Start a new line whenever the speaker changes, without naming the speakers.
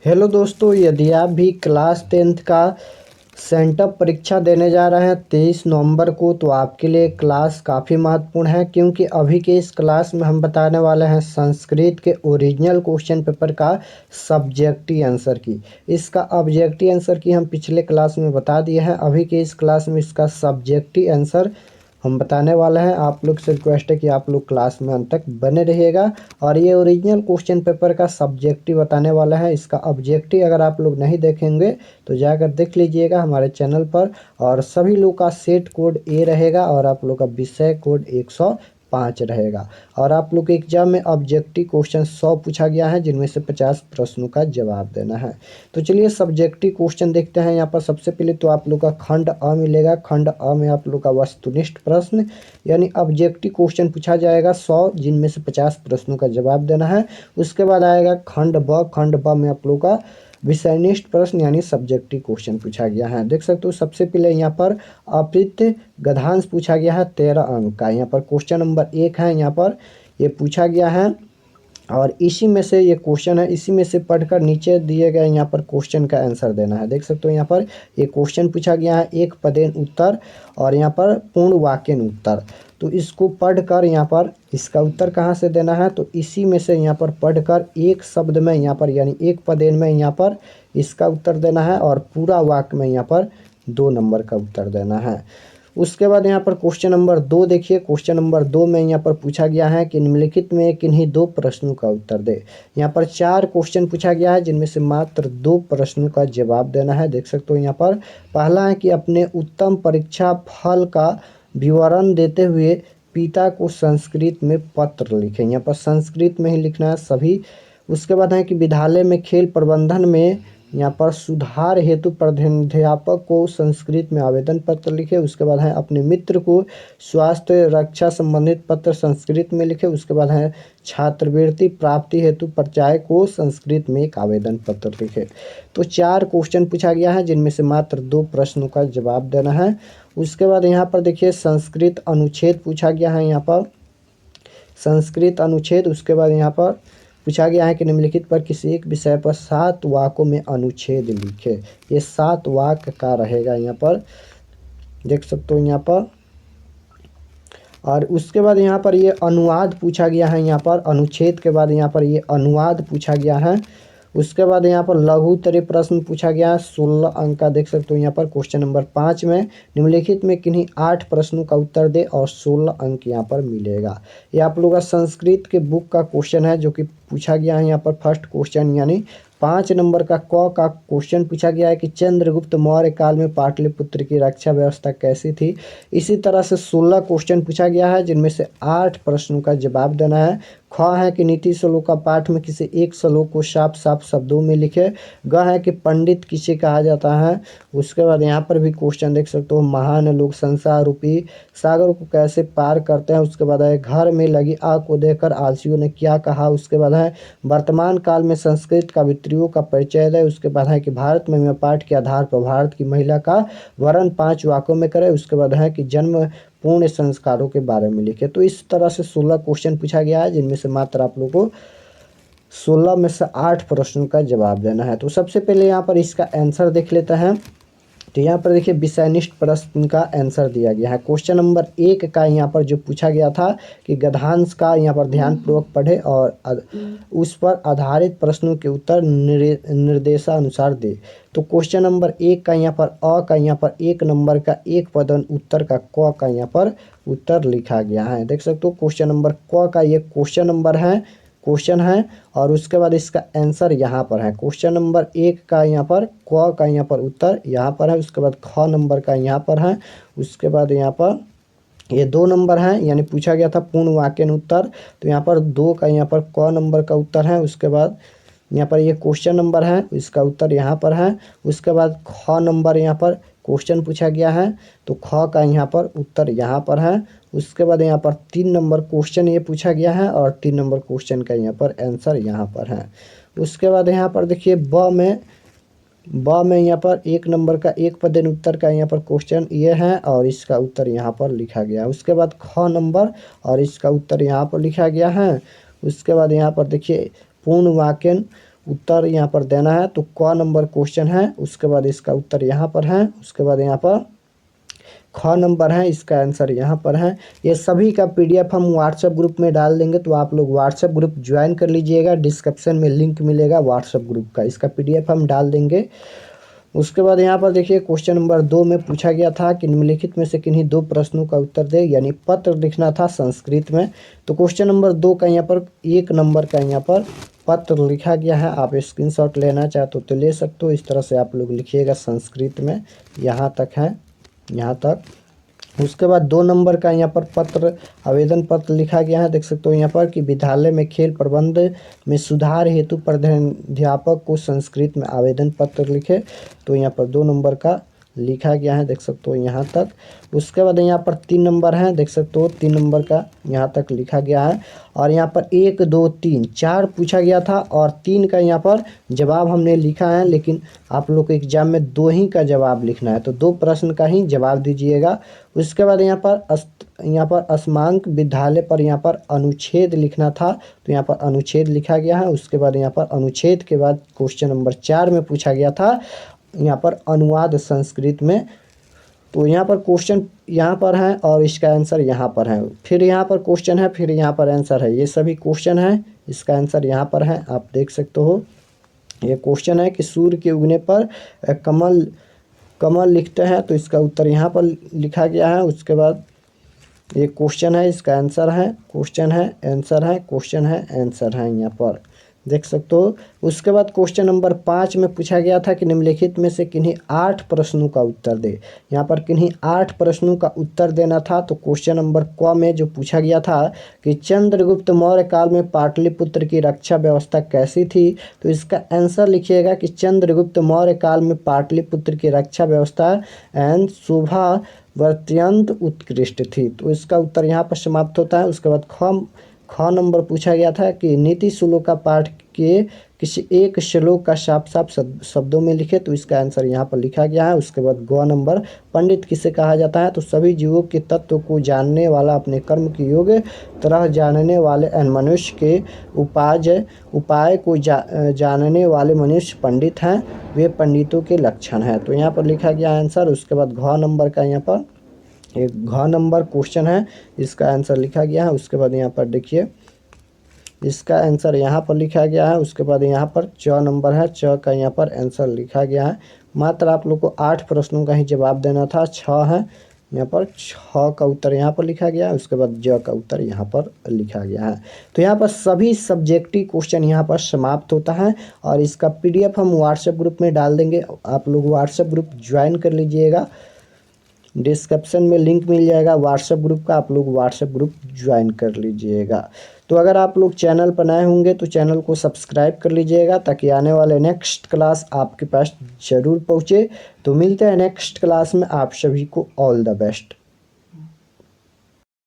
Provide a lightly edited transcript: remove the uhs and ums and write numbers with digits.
Hello दोस्तों, यदि आप भी क्लास 10th का सेंटअप परीक्षा देने जा रहे हैं 23 नवंबर को, तो आपके लिए क्लास काफ़ी महत्वपूर्ण है क्योंकि अभी के इस क्लास में हम बताने वाले हैं संस्कृत के ओरिजिनल क्वेश्चन पेपर का सब्जेक्टिव आंसर की। इसका ऑब्जेक्टिव आंसर की हम पिछले क्लास में बता दिए हैं। अभी के इस क्लास में इसका सब्जेक्टिव आंसर हम बताने वाले हैं। आप लोग से रिक्वेस्ट है कि आप लोग क्लास में अंत तक बने रहिएगा। और ये ओरिजिनल क्वेश्चन पेपर का सब्जेक्टिव बताने वाला है। इसका ऑब्जेक्टिव अगर आप लोग नहीं देखेंगे तो जाकर देख लीजिएगा हमारे चैनल पर। और सभी लोग का सेट कोड ए रहेगा और आप लोग का विषय कोड 105 रहेगा। और आप लोग के एग्जाम में ऑब्जेक्टिव क्वेश्चन 100 पूछा गया है, जिनमें से 50 प्रश्नों का जवाब देना है। तो चलिए सब्जेक्टिव क्वेश्चन देखते हैं। यहाँ पर सबसे पहले तो आप लोग का खंड अ मिलेगा। खंड अ में आप लोग का वस्तुनिष्ठ प्रश्न यानी ऑब्जेक्टिव क्वेश्चन पूछा जाएगा 100, जिनमें से 50 प्रश्नों का जवाब देना है। उसके बाद आएगा खंड ब। खंड ब में आप लोग का विषयनिष्ठ प्रश्न यानी सब्जेक्टिव क्वेश्चन पूछा गया है। देख सकते हो सबसे पहले यहाँ पर अप्रत्यय गद्यांश पूछा गया है 13 अंक का। यहाँ पर क्वेश्चन नंबर 1 है, यहाँ पर ये पूछा गया है। और इसी में से ये क्वेश्चन है, इसी में से पढ़कर नीचे दिए गए यहाँ पर क्वेश्चन का आंसर देना है। देख सकते हो यहाँ पर ये क्वेश्चन पूछा गया है, एक पदेन उत्तर और यहाँ पर पूर्ण वाक्यन उत्तर। तो इसको पढ़कर यहाँ पर इसका उत्तर कहाँ से देना है, तो इसी में से यहाँ पर पढ़कर एक शब्द में यहाँ पर यानी एक पदेन में यहाँ पर इसका उत्तर देना है और पूरा वाक्य में यहाँ पर 2 नंबर का उत्तर देना है। उसके बाद यहाँ पर क्वेश्चन नंबर 2 देखिए। क्वेश्चन नंबर 2 में यहाँ पर पूछा गया है कि निम्नलिखित में किन्हीं 2 प्रश्नों का उत्तर दे। यहाँ पर 4 क्वेश्चन पूछा गया है, जिनमें से मात्र 2 प्रश्नों का जवाब देना है। देख सकते हो यहाँ पर पहला है कि अपने उत्तम परीक्षा फल का विवरण देते हुए पिता को संस्कृत में पत्र लिखें। यहाँ पर संस्कृत में ही लिखना है सभी। उसके बाद है कि विद्यालय में खेल प्रबंधन में यहाँ पर सुधार हेतु प्रधानाध्यापक को संस्कृत में आवेदन पत्र लिखे। उसके बाद है अपने मित्र को स्वास्थ्य रक्षा संबंधित पत्र संस्कृत में लिखे। उसके बाद है छात्रवृत्ति प्राप्ति हेतु परिचायक को संस्कृत में एक आवेदन पत्र लिखे। तो 4 क्वेश्चन पूछा गया है, जिनमें से मात्र 2 प्रश्नों का जवाब देना है। उसके बाद यहाँ पर देखिए संस्कृत अनुच्छेद पूछा गया है, यहाँ पर संस्कृत अनुच्छेद। उसके बाद यहाँ पर पूछा गया है कि निम्नलिखित पर किसी एक विषय पर 7 वाक्यों में अनुच्छेद लिखे। ये 7 वाक्य का रहेगा यहाँ पर, देख सकते हो यहाँ पर। और उसके बाद यहाँ पर ये अनुवाद पूछा गया है, यहाँ पर अनुच्छेद के बाद यहाँ पर ये अनुवाद पूछा गया है। उसके बाद यहाँ पर लघुत्तरीय प्रश्न पूछा गया है 16 अंक का। देख सकते हो यहाँ पर क्वेश्चन नंबर 5 में निम्नलिखित में किन्हीं 8 प्रश्नों का उत्तर दे और 16 अंक यहाँ पर मिलेगा। ये आप लोगों का संस्कृत के बुक का क्वेश्चन है, जो कि पूछा गया है यहाँ पर फर्स्ट क्वेश्चन यानी 5 नंबर का क का क्वेश्चन पूछा गया है कि चंद्रगुप्त मौर्य काल में पाटलिपुत्र की रक्षा व्यवस्था कैसी थी। इसी तरह से 16 क्वेश्चन पूछा गया है, जिनमें से 8 प्रश्नों का जवाब देना है। ख है कि नीति श्लोक का पाठ में किसी एक श्लोक को साफ साफ शब्दों में लिखे। ग है कि पंडित किसे कहा जाता है। उसके बाद यहाँ पर भी क्वेश्चन देख सकते हो, महान लोग संसार रूपी सागर को कैसे पार करते हैं। उसके बाद है घर में लगी आग को देखकर आलसियों ने क्या कहा। उसके बाद है वर्तमान काल में संस्कृत कवित्रियों का परिचय है। उसके बाद है कि भारत में पाठ के आधार पर भारत की महिला का वर्णन 5 वाक्यों में करें। उसके बाद है कि जन्म पूर्ण संस्कारों के बारे में लिखे। तो इस तरह से 16 क्वेश्चन पूछा गया है, जिनमें से मात्र आप लोगों को 16 में से 8 प्रश्नों का जवाब देना है। तो सबसे पहले यहाँ पर इसका आंसर देख लेते हैं। तो यहाँ पर देखिए विषयनिष्ठ प्रश्न का आंसर दिया गया है। क्वेश्चन नंबर 1 का यहाँ पर जो पूछा गया था कि गद्यांश का यहाँ पर ध्यानपूर्वक पढ़े और उस पर आधारित प्रश्नों के उत्तर निर्देशानुसार दे। तो क्वेश्चन नंबर 1 का यहाँ पर अ का यहाँ पर 1 नंबर का एक पदन उत्तर का क का यहाँ पर उत्तर लिखा गया है। देख सकते हो क्वेश्चन नंबर क का ये क्वेश्चन है और उसके बाद इसका आंसर यहाँ पर है। क्वेश्चन नंबर 1 का यहाँ पर क का यहाँ पर उत्तर यहाँ पर है। उसके बाद ख नंबर का यहाँ पर है। उसके बाद यहाँ पर ये 2 नंबर है, यानी पूछा गया था पूर्ण वाक्य उत्तर। तो यहाँ पर 2 का यहाँ पर क नंबर का उत्तर है। उसके बाद यहाँ पर ये क्वेश्चन नंबर है, इसका उत्तर यहाँ पर है। उसके बाद ख नंबर यहाँ पर क्वेश्चन पूछा गया है, तो ख का यहाँ पर उत्तर यहाँ पर है। उसके बाद यहाँ पर 3 नंबर क्वेश्चन ये पूछा गया है और 3 नंबर क्वेश्चन का यहाँ पर आंसर यहाँ पर है। उसके बाद यहाँ पर देखिए ब में यहाँ पर 1 नंबर का एक पदेन उत्तर का यहाँ पर क्वेश्चन ये है और इसका उत्तर यहाँ पर लिखा गया है। उसके बाद ख नंबर और इसका उत्तर यहाँ पर लिखा गया है। उसके बाद यहाँ पर देखिए पूर्ण वाक्य उत्तर यहाँ पर देना है। तो क नंबर क्वेश्चन है, उसके बाद इसका उत्तर यहाँ पर है, उसके बाद यहाँ पर ख नंबर है, इसका आंसर यहाँ पर है। ये सभी का पीडीएफ हम व्हाट्सएप ग्रुप में डाल देंगे, तो आप लोग व्हाट्सएप ग्रुप ज्वाइन कर लीजिएगा। डिस्क्रिप्शन में लिंक मिलेगा व्हाट्सएप ग्रुप का, इसका पीडीएफ हम डाल देंगे। उसके बाद यहाँ पर देखिए क्वेश्चन नंबर 2 में पूछा गया था कि निम्नलिखित में से किन्हीं 2 प्रश्नों का उत्तर दे, यानी पत्र लिखना था संस्कृत में। तो क्वेश्चन नंबर 2 का यहाँ पर 1 नंबर का यहाँ पर पत्र लिखा गया है। आप स्क्रीनशॉट लेना चाहते हो तो ले सकते हो। इस तरह से आप लोग लिखिएगा संस्कृत में, यहाँ तक है, यहाँ तक। उसके बाद 2 नंबर का यहाँ पर पत्र, आवेदन पत्र लिखा गया है। देख सकते हो यहाँ पर कि विद्यालय में खेल प्रबंध में सुधार हेतु प्रधानाध्यापक को संस्कृत में आवेदन पत्र लिखे। तो यहाँ पर 2 नंबर का लिखा गया है, देख सकते हो यहाँ तक। उसके बाद यहाँ पर 3 नंबर है, देख सकते हो 3 नंबर का यहाँ तक लिखा गया है। और यहाँ पर 1 2 3 4 पूछा गया था और 3 का यहाँ पर जवाब हमने लिखा है, लेकिन आप लोग को एग्जाम में 2 ही का जवाब लिखना है, तो 2 प्रश्न का ही जवाब दीजिएगा। उसके बाद यहाँ पर असमांक विद्यालय पर यहाँ पर अनुच्छेद लिखना था, तो यहाँ पर अनुच्छेद लिखा गया है। उसके बाद यहाँ पर अनुच्छेद के बाद क्वेश्चन नंबर 4 में पूछा गया था यहाँ पर अनुवाद संस्कृत में। तो यहाँ पर क्वेश्चन यहाँ पर है और इसका आंसर यहाँ पर है, फिर यहाँ पर क्वेश्चन है, फिर यहाँ पर आंसर है। ये सभी क्वेश्चन है, इसका आंसर यहाँ पर है, आप देख सकते हो। ये क्वेश्चन है कि सूर्य के उगने पर कमल लिखते हैं, तो इसका उत्तर यहाँ पर लिखा गया है। उसके बाद ये क्वेश्चन है, इसका आंसर है, क्वेश्चन है, आंसर है, क्वेश्चन है, आंसर है, यहाँ पर देख सकते हो। उसके बाद क्वेश्चन नंबर 5 में पूछा गया था कि निम्नलिखित में से किन्हीं 8 प्रश्नों का उत्तर दे। यहाँ पर किन्हीं 8 प्रश्नों का उत्तर देना था। तो क्वेश्चन नंबर क में जो पूछा गया था कि चंद्रगुप्त मौर्य काल में पाटलिपुत्र की रक्षा व्यवस्था कैसी थी, तो इसका आंसर लिखिएगा कि चंद्रगुप्त मौर्य काल में पाटलिपुत्र की रक्षा व्यवस्था एंड शोभा अत्यंत उत्कृष्ट थी। तो इसका उत्तर यहाँ पर समाप्त होता है। उसके बाद ख नंबर पूछा गया था कि नीति श्लोक का पाठ के किसी एक श्लोक का साफ साफ शब्दों में लिखे, तो इसका आंसर यहाँ पर लिखा गया है। उसके बाद ग नंबर पंडित किसे कहा जाता है, तो सभी जीवों के तत्व को जानने वाला, अपने कर्म की योग्य तरह जानने वाले मनुष्य के उपाय को जानने वाले मनुष्य पंडित हैं, वे पंडितों के लक्षण हैं। तो यहाँ पर लिखा गया आंसर। उसके बाद घ नंबर का यहाँ पर एक घ नंबर क्वेश्चन है, इसका आंसर लिखा गया है। उसके बाद यहाँ पर देखिए इसका आंसर यहाँ पर लिखा गया है। उसके बाद यहाँ पर च नंबर है, च का यहाँ पर आंसर लिखा गया है। मात्र आप लोग को 8 प्रश्नों का ही जवाब देना था, 6 है, यहाँ पर 6 का उत्तर यहाँ पर लिखा गया है। उसके बाद ज का उत्तर यहाँ पर लिखा गया है। तो यहाँ पर सभी सब्जेक्टिव क्वेश्चन यहाँ पर समाप्त होता है और इसका पीडीएफ हम व्हाट्सएप ग्रुप में डाल देंगे। आप लोग व्हाट्सएप ग्रुप ज्वाइन कर लीजिएगा, डिस्क्रिप्शन में लिंक मिल जाएगा व्हाट्सएप ग्रुप का, आप लोग व्हाट्सएप ग्रुप ज्वाइन कर लीजिएगा। तो अगर आप लोग चैनल पर नए होंगे तो चैनल को सब्सक्राइब कर लीजिएगा ताकि आने वाले नेक्स्ट क्लास आपके पास ज़रूर पहुँचे। तो मिलते हैं नेक्स्ट क्लास में, आप सभी को ऑल द बेस्ट।